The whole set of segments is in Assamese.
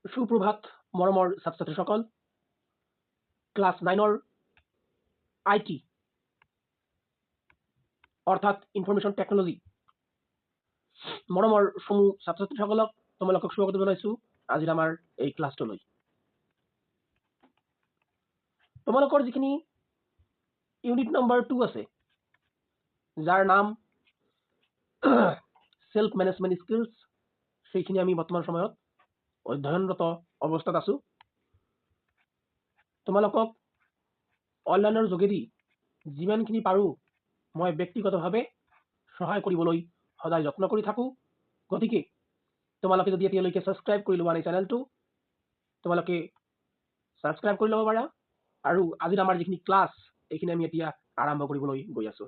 সুপ্ৰভাত মৰমৰ ছাত্ৰ-ছাত্ৰীসকল। ক্লাছ 9-ৰ আইটি অৰ্থাৎ ইনফৰমেশ্যন টেকনলজি মৰমৰ সমূহ ছাত্ৰ-ছাত্ৰীসকলক তোমালোকক স্বাগত জনাইছো আজিৰ আমাৰ এই ক্লাছটোলৈ। তোমালোকৰ যিখিনি ইউনিট নম্বৰ 2 আছে যাৰ নাম সেলফ মেনেজমেন্ট স্কিলছ, সেইখিনি আমি বৰ্তমান সময়ত অধ্যয়নৰত অৱস্থাত আছো। তোমালোকক অনলাইনৰ যোগেদি যিমানখিনি পাৰো মই ব্যক্তিগতভাৱে সহায় কৰিবলৈ সদায় যত্ন কৰি থাকো। গতিকে তোমালোকে যদি এতিয়ালৈকে সাবস্ক্ৰাইব কৰি লোৱা নাই চেনেলটো, তোমালোকে সাবস্ক্ৰাইব কৰি ল'ব পাৰা। আৰু আজিৰ আমাৰ যিখিনি ক্লাছ এইখিনি আমি এতিয়া আৰম্ভ কৰিবলৈ গৈ আছো।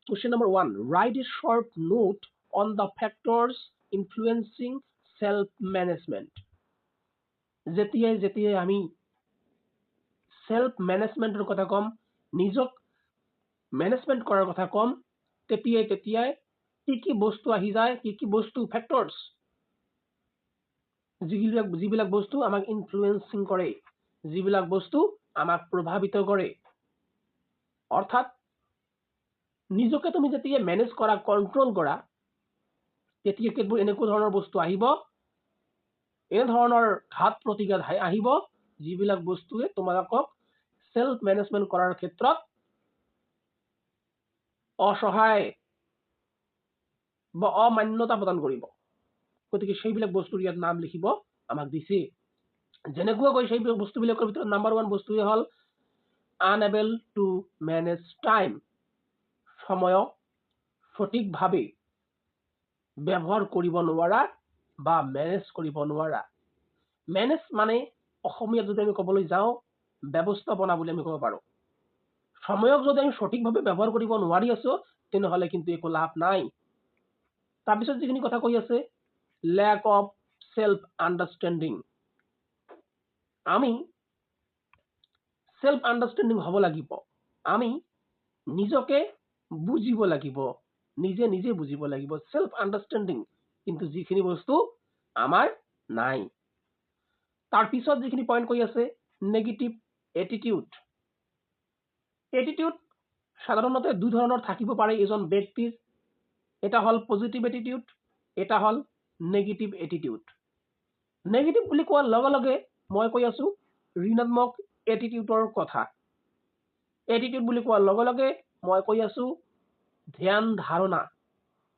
Question number 1. Write a short note on the factors influencing self-management. যেতিয়াই আমি সেলফ মেনেজমেন্টৰ কথা কম, নিজক মেনেজমেন্ট কৰাৰ কথা কম, তেতিয়াই কি বস্তু আহি যায়, কি বস্তু ফেক্টৰস যিবিলাক বস্তু আমাক ইনফ্লুয়েন্সিং কৰে, যিবিলাক বস্তু আমাক প্ৰভাৱিত কৰে। অৰ্থাৎ নিজকে তুমি যেতিয়া মেনেজ কৰা, কন্ট্ৰল কৰা, তেতিয়া কেৱল এনেকুৱা ধৰণৰ বস্তু আহিব, এনে ধৰণৰ ঘাত প্ৰতিঘাত আহিব, যিবিলাক বস্তুৱে তোমালোকক সেলফ মেনেজমেন্ট কৰাৰ ক্ষেত্ৰত অসহায় বা অমান্যতা প্ৰদান কৰিব। গতিকে সেইবিলাক বস্তুৰ ইয়াত নাম লিখিব আমাক দিছে। যেনেকুৱাকৈ সেই বস্তুবিলাকৰ ভিতৰত নাম্বাৰ 1 বস্তুৱে হ'ল আনএবল টু মেনেজ টাইম, সময়ক সঠিকভাৱে ব্যৱহাৰ কৰিব নোৱাৰা বা মেনেজ কৰিব নোৱাৰা। মেনেজ মানে অসমীয়াত যদি আমি ক'বলৈ যাওঁ ব্যৱস্থাপনা বুলি আমি ক'ব পাৰো। সময়ক যদি আমি সঠিকভাৱে ব্যৱহাৰ কৰিব নোৱাৰি আছো তেনেহলে কিন্তু একো লাভ নাই। তাৰপিছত যিখিনি কথা কৈ আছে লেক অফ সেলফ আন্ডাৰষ্টেণ্ডিং, আমি সেলফ আন্ডাৰষ্টেণ্ডিং হ'ব লাগিব। আমি নিজকে বুজিব লাগিব, নিজে বুজিব লাগিব। সেলফ আন্ডাৰষ্টেণ্ডিং কিন্তু যিখিনি বস্তু আমাৰ নাই। তাৰপিছত যিখিনি পইণ্ট কৈ আছে নেগেটিভ এটিটিউড। এটিটিউড সাধাৰণতে দুই ধৰণৰ থাকিব পাৰে এজন ব্যক্তিৰ। এটা হ'ল পজিটিভ এটিটিউড, এটা হ'ল নেগেটিভ এটিটিউড। নেগেটিভ বুলি কোৱাৰ লগে লগে মই কৈ আছো ঋণাত্মক এটিটিউডৰ কথা। এটিটিউড বুলি কোৱাৰ লগে লগে মই কৈ আছো ধ্যান ধাৰণা,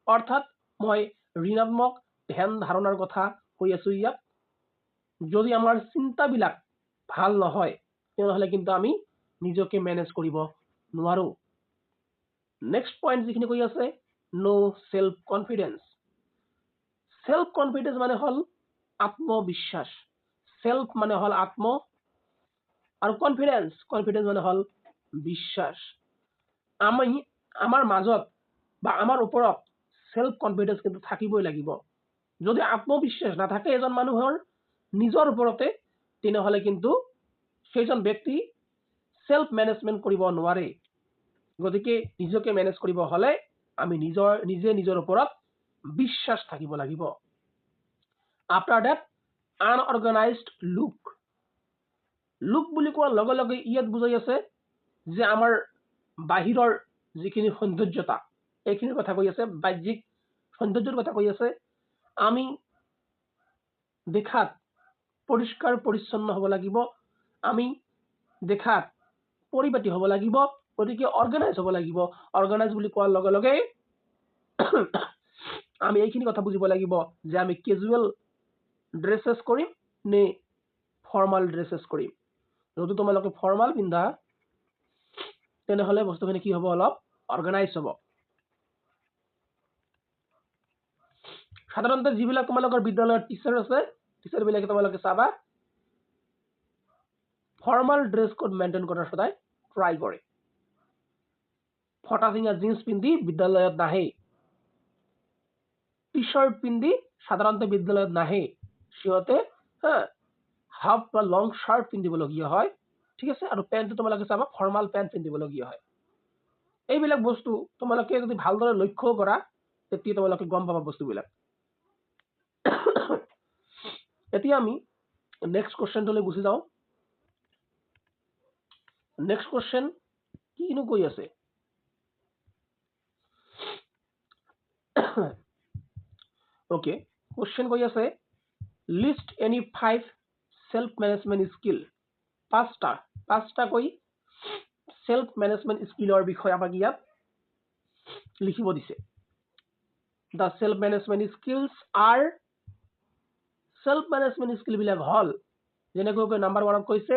অৰ্থাৎ মই ঋণাত্মক ধ্যান ধাৰণাৰ কথা কৈ আছো ইয়াত। যদি আমাৰ চিন্তাবিলাক ভাল নহয় তেনেহলে কিন্তু আমি নিজকে মেনেজ কৰিব নোৱাৰো। নেক্সট পইণ্ট যিখিনি কৈ আছে নো সেলফ কনফিডেন্স। সেলফ কনফিডেন্স মানে হ'ল আত্মবিশ্বাস। সেলফ মানে হ'ল আত্ম আৰু কনফিডেন্স মানে হ'ল বিশ্বাস। আমি আমাৰ মাজত বা আমাৰ ওপৰত সেলফ কনফিডেন্স কিন্তু থাকিবই লাগিব। যদি আত্মবিশ্বাস নাথাকে এজন মানুহৰ নিজৰ ওপৰতে তেনেহলে কিন্তু সেইজন ব্যক্তি সেলফ মেনেজমেন্ট কৰিব নোৱাৰে। গতিকে নিজকে মেনেজ কৰিব হলে আমি নিজে নিজৰ ওপৰত বিশ্বাস থাকিব লাগিব। After that unorganized look. Look বুলি কোৱাৰ লগে লগে ইয়াত বুজাই আছে যে আমাৰ বাহিৰৰ যিখিনি সৌন্দৰ্যতা এইখিনিৰ কথা কৈ আছে, বাহ্যিক সৌন্দৰ্যৰ কথা কৈ আছে। আমি দেখাত পৰিষ্কাৰ পৰিচ্ছন্ন হ'ব লাগিব, আমি দেখাত পৰিপাটি হ'ব লাগিব, গতিকে অৰ্গেনাইজ হ'ব লাগিব। অৰ্গেনাইজ বুলি কোৱাৰ লগে লগে আমি এইখিনি কথা বুজিব লাগিব যে আমি কেজুৱেল ড্ৰেছেছ কৰিম নে ফৰ্মাল ড্ৰেছেছ কৰিম। যদি তোমালোকে ফৰ্মাল পিন্ধা তেনেহলে বস্তুখিনি কি হ'ব, অলপ অৰ্গেনাইজ হ'ব। সাধাৰণতে যিবিলাক তোমালোকৰ বিদ্যালয়ৰ টিচাৰ আছে, টিচাৰ বিলাকে তোমালোকে চাবা ফৰ্মাল ড্ৰেছ কোড মেইনটেইন কৰাৰ সদায় ট্ৰাই কৰে। ফটা চিঙা জিন্স পিন্ধি বিদ্যালয়ত নাহে, টি শাৰ্ট পিন্ধি সাধাৰণতে বিদ্যালয়ত নাহে। সিহঁতে হাফ বা লং শাৰ্ট পিন্ধিবলগীয়া হয়, ঠিক আছে, আৰু পেণ্টটো তোমালোকে চাবা ফৰ্মাল পেণ্ট পিন্ধিবলগীয়া হয়। এইবিলাক বস্তু তোমালোকে যদি ভালদৰে লক্ষ্য কৰা তেতিয়া তোমালোকে গম পাবা বস্তুবিলাক। এতিয়া আমি নেক্সট কুৱেশ্যনটোলৈ গুচি যাওঁ। নেক্সট কুৱেশ্যন কিনো কৈ আছে? ওকে, কুৱেশ্যন কৈ আছে list any 5 self management skill. পাঁচটা কৈ সেলফ মেনেজমেন্ট স্কিলৰ বিষয়ে আমাক ইয়াত লিখিব দিছে। The self management skills are self management skill বিলাক হল যেনেকৈ নাম্বাৰ 1 কৈছে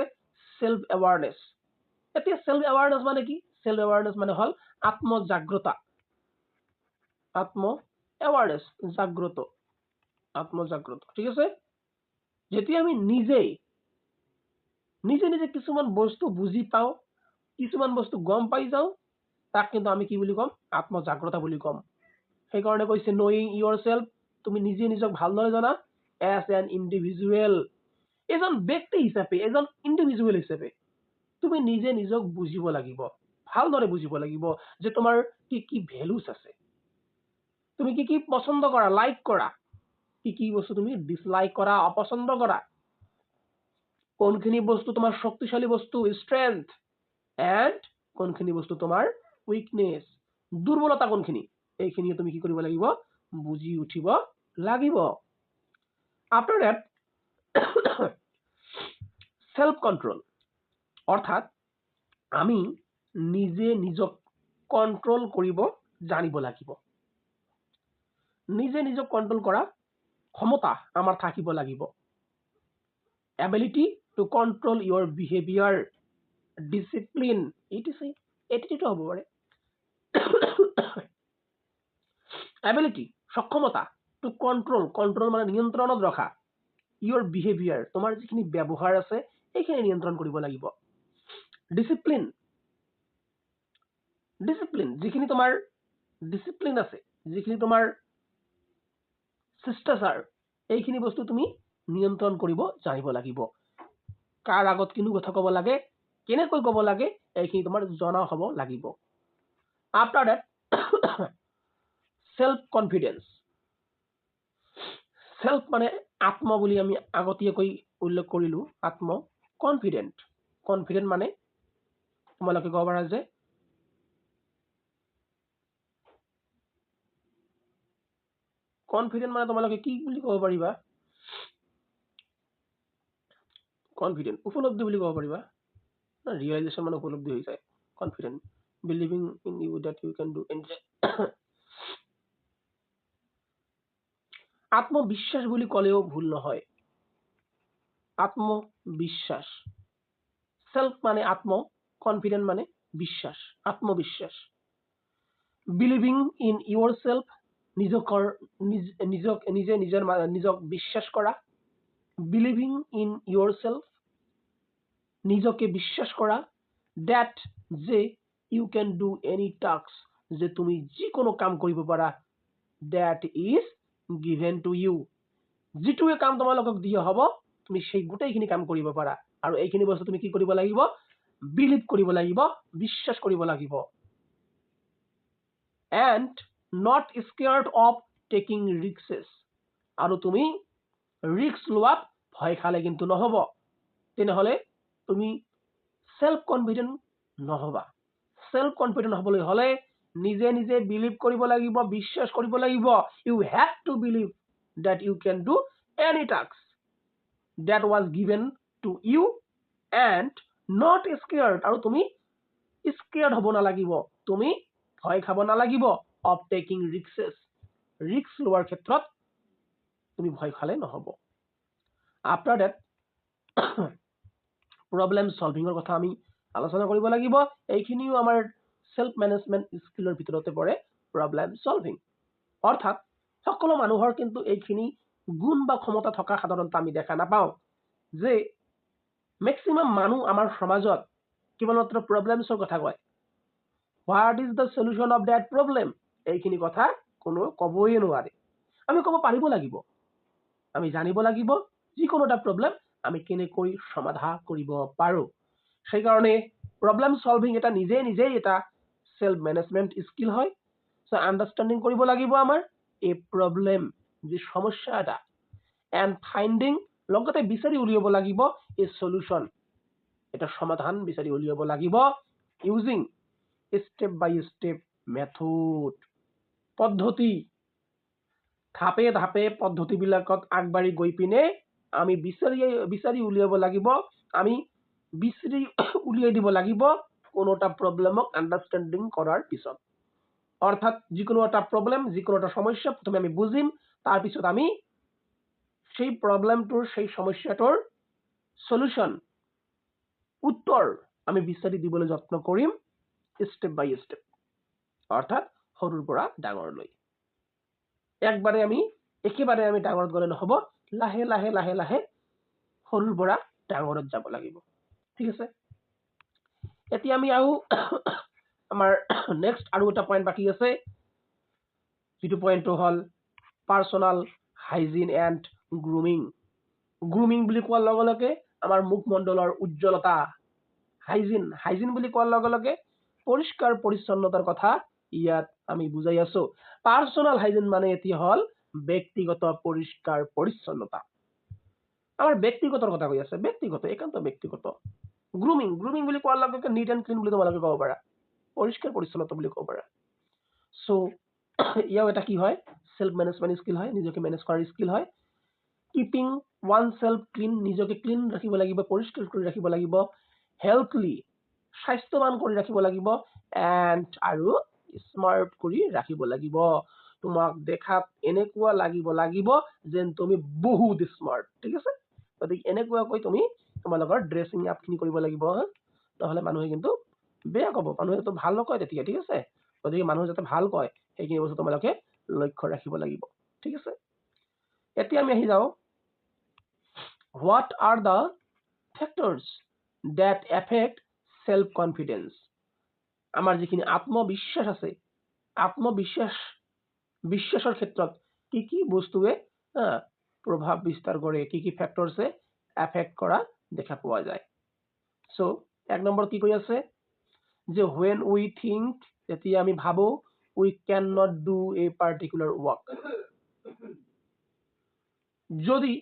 self awareness। এতিয়া self awareness মানে কি? self awareness মানে হল আত্মজাগ্ৰতা। awareness আত্মজাগ্ৰত, ঠিক আছে? যেতিয়া আমি নিজে কিছুমান বস্তু বুজি পাওঁ, কিছুমান বস্তু গম পাই যাওঁ, তাক কিন্তু আমি কি বুলি ক'ম? আত্মজাগ্ৰতা বুলি ক'ম। সেইকাৰণে কৈছে knowing yourself, তুমি নিজে নিজক ভালদৰে জানা as an individual। এজন ব্যক্তি হিচাপে, এজন ইণ্ডিভিজুৱেল হিচাপে তুমি নিজে নিজক বুজিব লাগিব, ভালদৰে বুজিব লাগিব যে তোমাৰ কি কি ভ্যালুজ আছে, তুমি কি কি পছন্দ কৰা, লাইক কৰা, কি কি বস্তু তুমি ডিসলাইক কৰা, অপছন্দ কৰা, কোনখিনি বস্তু তোমাৰ শক্তিশালী বস্তু ষ্ট্ৰেংথ, এণ্ড কোনখিনি বস্তু তোমাৰ উইকনেছ, দুৰ্বলতা কোনখিনি, এইখিনি তুমি কি কৰিব লাগিব? বুজি উঠিব লাগিব। আফটাৰ দ্যাট সেলফ কন্ট্ৰোল, অৰ্থাৎ আমি নিজে নিজক কন্ট্ৰোল কৰিব জানিব লাগিব। নিজে নিজক কন্ট্ৰোল কৰা ক্ষমতা আমাৰ থাকিব লাগিব। Ability to control Euro behaviour, discipline, attitude হ'ব পাৰে। এবিলিটি সক্ষমতা টু কন্ট্ৰোল মানে নিয়ন্ত্ৰণত ৰখা ইউৰ বিহেভিয়াৰ, তোমাৰ যিখিনি ব্যৱহাৰ আছে এইখিনি নিয়ন্ত্ৰণ কৰিব লাগিব। ডিসিপ্লিন যিখিনি তোমাৰ ডিসিপ্লিন আছে, যিখিনি তোমাৰ শিষ্টাচাৰ, এইখিনি বস্তু তুমি নিয়ন্ত্ৰণ কৰিব জানিব লাগিব। কাৰ আগত কিনো কথা ক'ব লাগে, কেনেকৈ ক'ব লাগে, এইখিনি তোমাৰ জনা হ'ব লাগিব। After that self confidence. Self মানে আত্ম বুলি আমি আগতীয়াকৈ উল্লেখ কৰিলো, আত্ম। কনফিডেন্ট মানে তোমালোকে ক'ব পাৰা যে কনফিডেন্ট মানে তোমালোকে কি বুলি ক'ব পাৰিবা? কনফিডেন্ট উপলব্ধি বুলি ক'ব পাৰিবা, ৰিয়েলাইজেশ্যন মানে উপলব্ধি হৈ যায়। Confident believing in you that you can do anything. আত্মবিশ্বাস বুলি ক'লেও ভুল নহয়। আত্মবিশ্বাস, সেলফ মানে আত্ম, কনফিডেন্ট মানে বিশ্বাস, আত্মবিশ্বাস। বিলিভিং ইন ইউৰ সেলফ, নিজক বিশ্বাস কৰা। বিলিভিং ইন ইউৰ সেলফ, নিজকে বিশ্বাস কৰা। দ্যাট যে you can do any task, যে তুমি যিকোনো কাম কৰিব পাৰা। That is given to you, যিটোৱে কাম তোমালোকক দিয়া হ'ব তুমি সেই গোটেইখিনি কাম কৰিব পাৰা। আৰু এইখিনি বস্তু তুমি কি কৰিব লাগিব? বিলিভ কৰিব লাগিব, বিশ্বাস কৰিব লাগিব। And not scared of taking risks, আৰু তুমি ৰিস্ক লোৱাত ভয় খালে কিন্তু নহ'ব। তেনেহ'লে তুমি সেলফ কনফিডেন্ট নহবা। সেলফ কনফিডেন্ট হ'বলৈ হ'লে নিজে নিজে বিলিভ কৰিব লাগিব, বিশ্বাস কৰিব লাগিব। You have to believe that you can do any task that was given to you and not scared, আৰু তুমি scared হ'ব নালাগিব, তুমি ভয় খাব নালাগিব of taking risks, ৰিস্ক লোৱাৰ ক্ষেত্ৰত তুমি ভয় খালে নহ'ব। আফটাৰ দ্যাট প্ৰব্লেম সলভিঙৰ কথা আমি আলোচনা কৰিব লাগিব। এইখিনিও আমাৰ সেলফ মেনেজমেন্ট স্কিলৰ ভিতৰতে পৰে প্ৰব্লেম সলভিং। অৰ্থাৎ সকলো মানুহৰ কিন্তু এইখিনি গুণ বা ক্ষমতা থকা সাধাৰণতে আমি দেখা নাপাওঁ। যে মেক্সিমাম মানুহ আমাৰ সমাজত কেৱলমাত্ৰ প্ৰব্লেমছৰ কথা কয়। What is the solution of that problem, এইখিনি কথা কোনো ক'বই নোৱাৰে। আমি ক'ব পাৰিব লাগিব, আমি জানিব লাগিব যিকোনো এটা প্ৰব্লেম আমি কেনেকৈ সমাধান কৰিব পাৰোঁ। সেইকাৰণে প্ৰব্লেম সলভিং এটা নিজেই এটা সেলফ মেনেজমেন্ট স্কিল হয়। সো আন্ডাৰষ্টেণ্ডিং কৰিব লাগিব আমাৰ এই প্ৰব্লেম, যি সমস্যা এটা, এণ্ড ফাইণ্ডিং লগতে বিচাৰি উলিয়াব লাগিব এই সলিউশন, এটা সমাধান বিচাৰি উলিয়াব লাগিব ইউজিং স্টেপ বাই স্টেপ মেথড, পদ্ধতি, ধাপে ধাপে পদ্ধতিবিলাকত আগবাঢ়ি গৈ পিনে আমি বিচাৰি উলিয়াব লাগিব, আমি বিচাৰি উলিয়াই দিব লাগিব কোনো এটা প্ৰব্লেমক আন্ডাৰষ্টেণ্ডিং কৰাৰ পিছত। অৰ্থাৎ যিকোনো এটা প্ৰব্লেম, যিকোনো এটা সমস্যা প্ৰথমে আমি বুজিম, তাৰপিছত আমি সেই প্ৰব্লেমটোৰ, সেই সমস্যাটোৰ সলিউশন, উত্তৰ আমি বিচাৰি দিবলৈ যত্ন কৰিম স্টেপ বাই স্টেপ, অৰ্থাৎ সৰুৰ পৰা ডাঙৰলৈ। একেবাৰে আমি ডাঙৰত গ'লে নহ'ব, লাহে লাহে লাহে লাহে সৰুৰ পৰা ডাঙৰত যাব লাগিব। ঠিক আছে, এতিয়া আমি আৰু আমাৰ নেক্সট আৰু এটা পইণ্ট বাকী আছে, যিটো পইণ্টটো হ'ল personal hygiene and grooming. Grooming বুলি কোৱাৰ লগে লগে আমাৰ মুখমণ্ডলৰ উজ্জ্বলতা, হাইজিন বুলি কোৱাৰ লগে লগে পৰিষ্কাৰ পৰিচ্ছন্নতাৰ কথা ইয়াত আমি বুজাই আছো। পাৰ্চনেল হাইজিন মানে এতিয়া হ'ল ব্যক্তিগত পৰিষ্কাৰ পৰিচ্ছন্নতা। আমাৰ ব্যক্তিগতৰ কথা কৈ আছে, ব্যক্তিগত, একান্ত ব্যক্তিগত। গ্ৰুমিং বুলি কোৱাৰ লগে লগে নিট এণ্ড ক্লিন বুলি তোমালোকে ক'ব পাৰা, পৰিষ্কাৰ পৰিচ্ছন্নতা বুলি ক'ব পাৰা। চ' ইয়াও এটা কি হয়, সেল্ফ মেনেজমেন্ট স্কিল হয়, নিজকে মেনেজ কৰাৰ স্কিল হয়। কিপিং ওৱান সেল্ফ ক্লিন, নিজকে ক্লিন ৰাখিব লাগিব, পৰিষ্কাৰ কৰি ৰাখিব লাগিব। হেল্থলি, স্বাস্থ্যৱান কৰি ৰাখিব লাগিব। এণ্ড আৰু স্মাৰ্ট কৰি ৰাখিব লাগিব। তোমাক দেখাত এনেকুৱা লাগিব যেন তুমি বহুত স্মাৰ্ট। ঠিক আছে, গতিকে এনেকুৱাকৈ তুমি তোমালোকৰ ড্ৰেছিং আপ খিনি কৰিব লাগিব, নহ'লে মানুহে কিন্তু বেয়া ক'ব, মানুহে তো ভাল নকয় তেতিয়া। ঠিক আছে, গতিকে মানুহে যাতে ভাল কয় সেইখিনি বস্তু তোমালোকে লক্ষ্য ৰাখিব লাগিব। ঠিক আছে, এতিয়া আমি আহি যাওঁ, what are the factors that affect self confidence. আমাৰ যিখিনি আত্মবিশ্বাস আছে, বিশ্বাসৰ ক্ষেত্ৰত কি কি বস্তুৱে প্ৰভাৱ বিস্তাৰ কৰে, কি কি ফেক্টৰ্ছে এফেক্ট কৰা দেখা পোৱা যায়। চ' 1 নম্বৰ কি কৈ আছে যে when we think, যেতিয়া আমি ভাবো we cannot do a particular work। যদি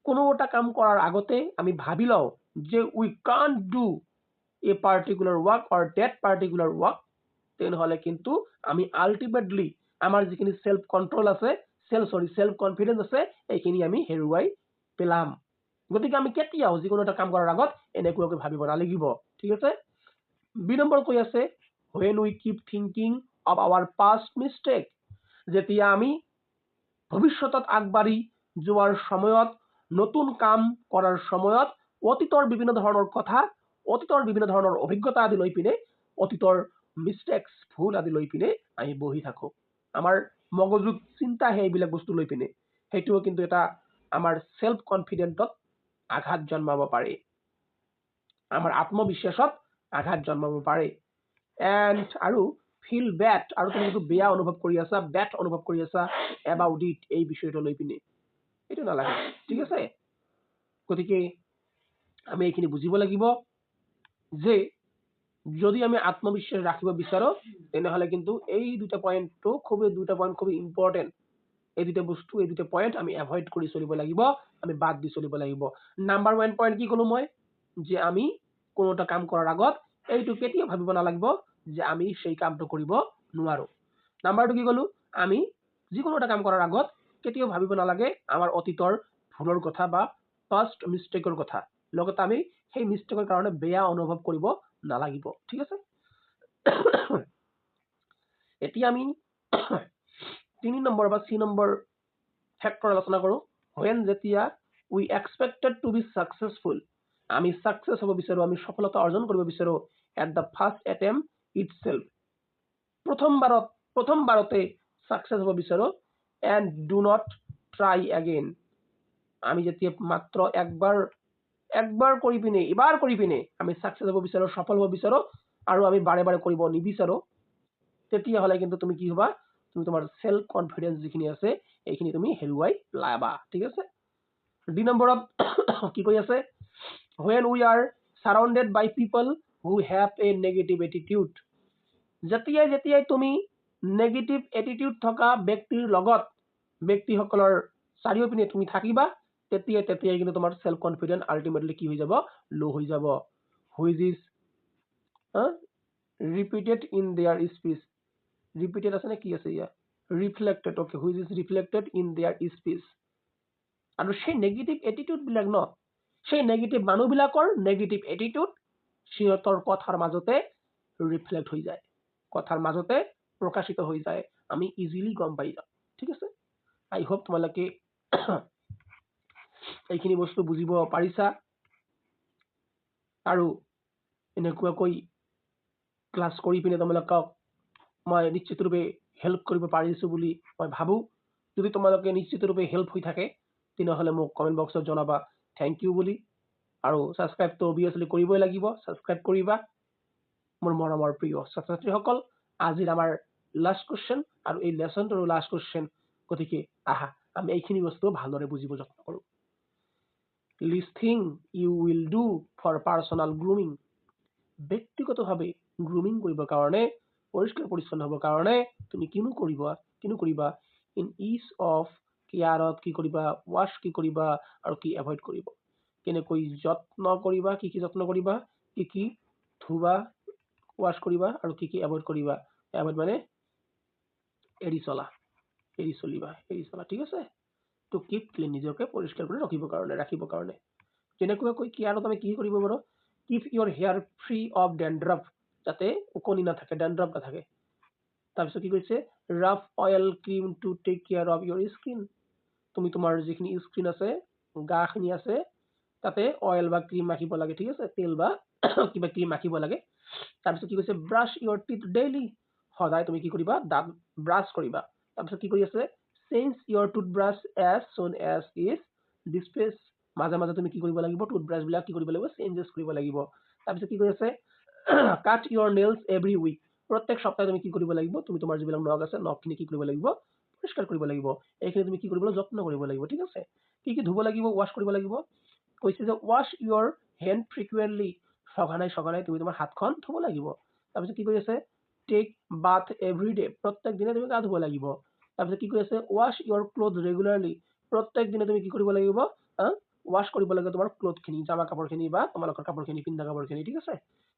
কোনো এটা কাম কৰাৰ আগতে আমি ভাবি লওঁ যে we can't do a particular work or that particular work, তেনেহ'লে কিন্তু আমি আলটিমেটলি আমাৰ যিখিনি সেল্ফ কন্ট্ৰল আছে, সেল্ফ কনফিডেন্স আছে, এইখিনি আমি হেৰুৱাই পেলাম। গতিকে আমি কেতিয়াও যিকোনো এটা কাম কৰাৰ আগত এনেকুৱাকৈ ভাবিব নালাগিব। ঠিক আছে, 2 নম্বৰ কৈ আছে when we keep thinking of our past mistake, যেতিয়া আমি ভৱিষ্যতত আগবাঢ়ি যোৱাৰ সময়ত, নতুন কাম কৰাৰ সময়ত অতীতৰ বিভিন্ন ধৰণৰ কথা, অতীতৰ বিভিন্ন ধৰণৰ অভিজ্ঞতা আদি লৈ পিনে, অতীতৰ মিষ্টেক্স, ভুল আদি লৈ পিনে আমি বহি থাকো। আমাৰ মগজুত চিন্তা আহে এইবিলাক বস্তু লৈ পিনে, সেইটোও কিন্তু এটা আমাৰ সেল্ফ কনফিডেন্টত আঘাত জন্মাব পাৰে, আমাৰ আত্মবিশ্বাসত আঘাত জন্মাব পাৰে। এণ্ড আৰু ফিল বেড, আৰু তুমি যিটো বেয়া অনুভৱ কৰি আছা, বেড অনুভৱ কৰি আছা এবাউট ইট, এই বিষয়টো লৈ পিনে, এইটো নালাগে। ঠিক আছে, গতিকে আমি এইখিনি বুজিব লাগিব যে যদি আমি আত্মবিশ্বাস ৰাখিব বিচাৰো, তেনেহ'লে কিন্তু এই দুটা পইণ্ট খুব ইম্পৰ্টেণ্ট। এই দুটা বস্তু, এই দুটা পইণ্ট আমি এভইড কৰি চলিব লাগিব, আমি বাদ দি চলিব লাগিব। নাম্বাৰ 1 পইণ্ট কি ক'লো মই, যে আমি কোনো এটা কাম কৰাৰ আগত এইটো কেতিয়াও ভাবিব নালাগিব যে আমি সেই কামটো কৰিব নোৱাৰো। নাম্বাৰ 2 কি ক'লো, আমি যিকোনো এটা কাম কৰাৰ আগত কেতিয়াও ভাবিব নালাগে আমাৰ অতীতৰ ভুলৰ কথা বা পাষ্ট মিষ্টেকৰ কথা, লগতে আমি সেই মিষ্টেকৰ কাৰণে বেয়া অনুভৱ কৰিব নালাগিব। ঠিক আছে, এতিয়া আমি 3 নম্বৰ বা 3 নম্বৰ ফেক্টৰ আলোচনা কৰো। when, যেতিয়া we expected to be successful, আমি সাকসেস হ'ব বিচাৰো, আমি সফলতা অৰ্জন কৰিব বিচাৰো at the first attempt itself, প্ৰথমবাৰতে সাকসেস হ'ব বিচাৰো, and do not try again, আমি যেতিয়া মাত্ৰ একবাৰ কৰি পিনে আমি সাকসেস হ'ব বিচাৰো, সফল হ'ব বিচাৰো, আৰু আমি বাৰে বাৰে কৰিব নিবিচাৰো, তেতিয়াহ'লে কিন্তু তুমি কি হ'বা, তুমি তোমাৰ সেল্ফ কনফিডেন্স যিখিনি আছে এইখিনি তুমি হেৰুৱাই পেলাবা। ঠিক আছে, 2 নম্বৰত কি কৈ আছে, when we are surrounded by people who have a negative attitude, যেতিয়াই তুমি নেগেটিভ এটিটিউড থকা ব্যক্তিসকলৰ চাৰিওপিনে তুমি থাকিবা, তেতিয়াই কিন্তু তোমাৰ সেলফ কনফিডেন্স আলটিমেটলি কি হৈ যাব লো হৈ যাব which is repeated in there speech repeated আছে নে কি আছে ইয়া reflected okay which is reflected in there speech আৰু সেই নেগেটিভ এটিটিউড বিলাক ন সেই নেগেটিভ মানুহবিলাকৰ নেগেটিভ এটিটিউড সিহঁতৰ কথাৰ মাজতে ৰিফ্লেক্ট হৈ যায় কথাৰ মাজতে প্ৰকাশিত হৈ যায় আমি ইজিলি গম পাই যাওঁ ঠিক আছে আই হোপ তোমালোকে এইখিনি বস্তু বুজিব পাৰিছা আৰু এনেকুৱাকৈ ক্লাছ কৰি পিনে তোমালোকক মই নিশ্চিত ৰূপে হেল্প কৰিব পাৰিছো বুলি মই ভাবো যদি তোমালোকে নিশ্চিত ৰূপে হেল্প হৈ থাকে তেনেহলে মোক কমেন্ট বক্সত জনাবা থ্যাংক ইউ বুলি আৰু সাবস্ক্ৰাইব তো অবিয়াসলি কৰিবই লাগিব সাবস্ক্ৰাইব কৰিবা মোৰ মৰমৰ প্ৰিয় ছাত্ৰছাত্ৰীসকল আজিৰ আমাৰ লাষ্ট কোৱেশ্চন আৰু এই লেসনটোৰ লাষ্ট কোৱেশ্চন গতিকে আহা আমি এইখিনি বস্তু ভালদৰে বুজিব যত্ন কৰোঁ least thing you will do for personal grooming ব্যক্তিগতভাৱে গ্ৰুমিং কৰিবৰ কাৰণে পৰিষ্কাৰ পৰিচ্ছন্ন হ'বৰ কাৰণে তুমি কিনো কৰিবা ইন ইচ অফ কেয়াৰত কি কৰিবা ৱাশ কি কৰিবা আৰু কি এভয়েড কৰিব কেনেকৈ যত্ন কৰিবা কি যত্ন কৰিবা কি ধুবা ৱাশ কৰিবা আৰু কি এভয়েড কৰিবা এভয়েড মানে এৰি চলা ঠিক আছে টু কিপ ক্লিন নিজকে পৰিষ্কাৰ কৰি ৰাখিবৰ কাৰণে কেনেকৈ কেয়াৰত আমি কি কৰিব পাৰো keep your hair free of dandruff যাতে ওকণি নাথাকে ডেন্ড্ৰফ নাথাকে তাৰপিছত কি কৈছে rough oil cream to take care of your skin তুমি তোমাৰ যিখিনি স্কিন আছে গাখিনি আছে তাতে অয়েল বা ক্ৰীম মাখিব লাগে ঠিক আছে তেল বা কিবা ক্ৰীম মাখিব লাগে তাৰপিছত কি কৈছে ব্ৰাছ ইয়োৰ টিথ ডেইলি সদায় তুমি কি কৰিবা দাঁত ব্ৰাছ কৰিবা তাৰপিছত কি কৰি আছে change your toothbrush as soon as is displace মাজে মাজে তুমি কি কৰিব লাগিব টুথব্ৰাছ বিলাক কি কৰিব লাগিব চেঞ্জেছ কৰিব লাগিব তাৰপিছত কি কৰি আছে কাট ইয়োৰ নেইলছ এভৰি উইক প্ৰত্যেক সপ্তাহে তুমি কি কৰিব লাগিব তুমি তোমাৰ যিবিলাক নখ আছে নখখিনি কি কৰিব লাগিব পৰিষ্কাৰ কৰিব লাগিব এইখিনি তুমি কি কৰিব লাগিব যত্ন কৰিব লাগিব ঠিক আছে কি ধুব লাগিব ৱাশ কৰিব লাগিব কৈছে যে ৱাশ ইয়োৰ হেণ্ড ফ্ৰিকুৱেন্টলি সঘনাই তুমি তোমাৰ হাতখন ধুব লাগিব তাৰপিছত কি কৰি আছে টেক বাথ এভৰি ডে প্ৰত্যেক দিনে তুমি গা ধুব লাগিব তাৰপিছত কি কৰি আছে ৱাশ ইয়োৰ ক্লথ ৰেগুলাৰলি প্ৰত্যেক দিনে তুমি কি কৰিব লাগিব ৱাশ কৰিব লাগিব তোমাৰ ক্লথখিনি জামা কাপোৰখিনি বা তোমালোকৰ কাপোৰখিনি পিন্ধা কাপোৰখিনি ঠিক আছে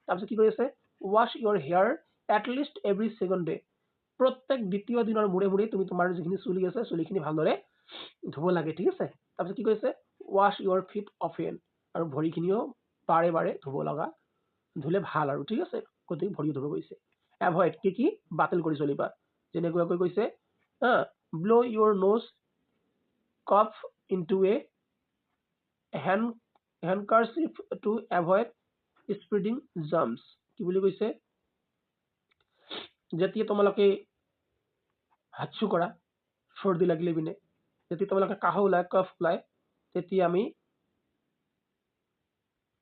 তাৰপিছত কি কৰি আছে wash your hair at list every second day প্ৰত্যেক দ্বিতীয় দিনৰ মূৰে তুমি তোমাৰ যিখিনি চুলি আছে চুলিখিনি ভালদৰে ধুব লাগে ঠিক আছে তাৰপিছত কি কৈছে ৱাশ ইয়োৰ ফিট অফেন আৰু ভৰিখিনিও বাৰে ধুলে ভাল আৰু ঠিক আছে গতিকে ভৰি ধুব গৈছে এভয়েড কি বাতিল কৰি চলিবা যেনেকৈ কৈছে blow your nose cough into a handkerchief to avoid spreading germs কি বুলি কৈছে যেতিয়া তোমালোকে হাঁচু কৰা সর্দি লাগলে বিনে যেতিয়া তোমালোকে কাহ ওলায় কফ ওলায়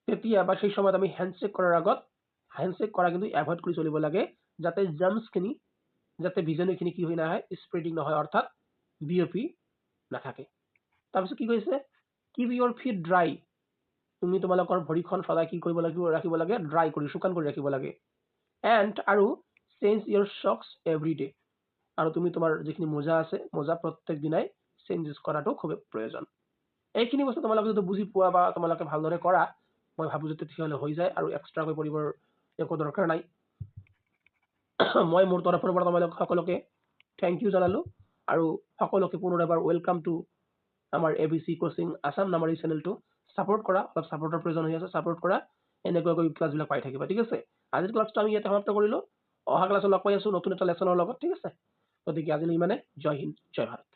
তেতিয়া বা সেই সময়ত আমি হ্যান্ডশেক কৰাৰ আগত হ্যান্ডশেক কৰা কিন্তু এভয়েড কৰি চলিব লাগে যাতে জাৰ্মছখিনি যাতে বীজাণুখিনি কি হৈ নাহে স্প্ৰেডিং নহয় অৰ্থাৎ বিয়পি নাথাকে তাৰপিছত কি কৈছে কিপ ইয়োৰ ফিট ড্ৰাই তুমি তোমালোকৰ ভৰিখন সদায় কি কৰিব লাগিব ৰাখিব লাগে ড্ৰাই কৰি শুকান কৰি ৰাখিব লাগে এণ্ড আৰু change your socks every day আৰু তুমি তোমাৰ যিখিনি মোজা আছে মোজা প্ৰত্যেক দিনাই চেঞ্জেছ কৰাটো খুব প্ৰয়োজন এইখিনি বস্তু তোমালোকে যদি বুজি পোৱা বা তোমালোকে ভালদৰে কৰা মই ভাবো যে তেতিয়াহ'লে হৈ যায় আৰু এক্সট্ৰাকৈ কৰিবৰ একো দৰকাৰ নাই মই মোৰ তৰফৰ পৰা তোমালোক সকলোকে থ্যাংক ইউ জনালো আৰু সকলোকে পুনৰ এবাৰ ওয়েলকাম টু আমাৰ এবিসি কোচিং আসাম নামৰ এই চেনেলটো সাপোৰ্ট কৰা অলপ সাপোৰ্টৰ প্ৰয়োজন হৈ আছে সাপোৰ্ট কৰা এনেকৈ ক্লাছবিলাক পাই থাকিবা ঠিক আছে আজিৰ ক্লাছটো আমি ইয়াতে সমাপ্ত কৰিলো অহা ক্লাছত লগ পাই আছো নতুন এটা লেসনৰ লগত ঠিক আছে গতিকে আজিলৈ ইমানে জয় হিন্দ জয় ভাৰত